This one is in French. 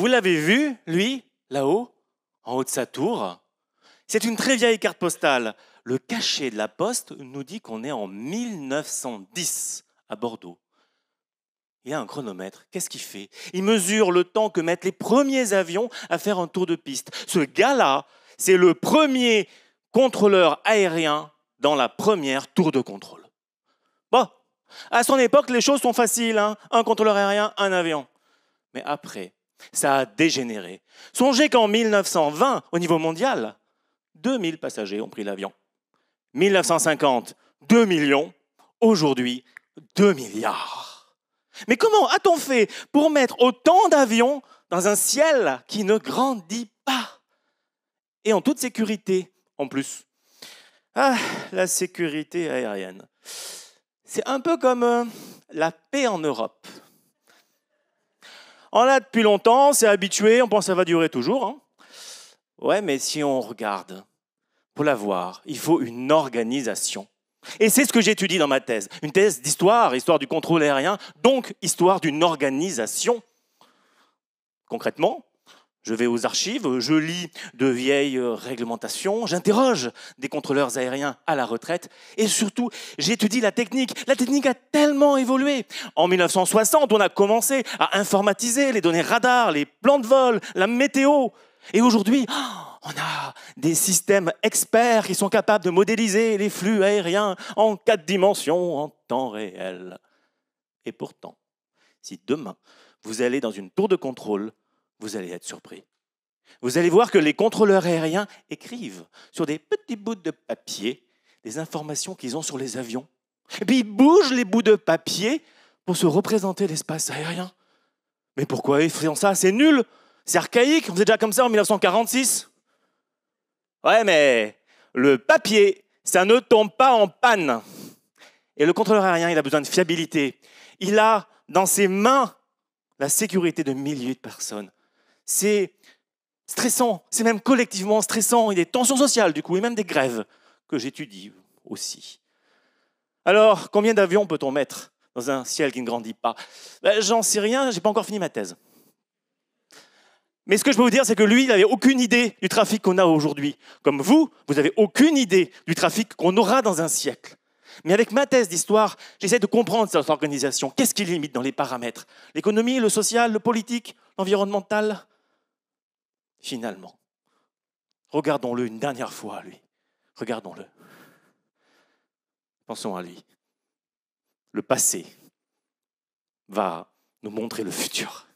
Vous l'avez vu, lui, là-haut, en haut de sa tour? C'est une très vieille carte postale. Le cachet de la poste nous dit qu'on est en 1910 à Bordeaux. Il a un chronomètre. Qu'est-ce qu'il fait? Il mesure le temps que mettent les premiers avions à faire un tour de piste. Ce gars-là, c'est le premier contrôleur aérien dans la première tour de contrôle. Bon, à son époque, les choses sont faciles, hein. Un contrôleur aérien, un avion. Mais après, ça a dégénéré. Songez qu'en 1920, au niveau mondial, 2000 passagers ont pris l'avion. 1950, 2 millions. Aujourd'hui, 2 milliards. Mais comment a-t-on fait pour mettre autant d'avions dans un ciel qui ne grandit pas? Et en toute sécurité, en plus. Ah, la sécurité aérienne. C'est un peu comme la paix en Europe. On l'a depuis longtemps, c'est habitué, on pense que ça va durer toujours. Hein. Ouais, mais si on regarde, pour l'avoir, il faut une organisation. Et c'est ce que j'étudie dans ma thèse. Une thèse d'histoire, histoire du contrôle aérien, donc histoire d'une organisation. Concrètement, je vais aux archives, je lis de vieilles réglementations, j'interroge des contrôleurs aériens à la retraite et surtout, j'étudie la technique. La technique a tellement évolué. En 1960, on a commencé à informatiser les données radars, les plans de vol, la météo. Et aujourd'hui, on a des systèmes experts qui sont capables de modéliser les flux aériens en 4 dimensions en temps réel. Et pourtant, si demain, vous allez dans une tour de contrôle, vous allez être surpris. Vous allez voir que les contrôleurs aériens écrivent sur des petits bouts de papier des informations qu'ils ont sur les avions. Et puis ils bougent les bouts de papier pour se représenter l'espace aérien. Mais pourquoi ils font ça? C'est nul, c'est archaïque, on faisait déjà comme ça en 1946. Ouais, mais le papier, ça ne tombe pas en panne. Et le contrôleur aérien, il a besoin de fiabilité. Il a dans ses mains la sécurité de milliers de personnes. C'est stressant, c'est même collectivement stressant. Il y a des tensions sociales, du coup, et même des grèves que j'étudie aussi. Alors, combien d'avions peut-on mettre dans un ciel qui ne grandit pas? J'en sais rien, j'ai pas encore fini ma thèse. Mais ce que je peux vous dire, c'est que lui, il n'avait aucune idée du trafic qu'on a aujourd'hui. Comme vous, vous n'avez aucune idée du trafic qu'on aura dans un siècle. Mais avec ma thèse d'histoire, j'essaie de comprendre cette organisation. Qu'est-ce qui limite dans les paramètres? L'économie, le social, le politique, l'environnemental? Finalement, regardons-le une dernière fois, lui. Regardons-le. Pensons à lui. Le passé va nous montrer le futur.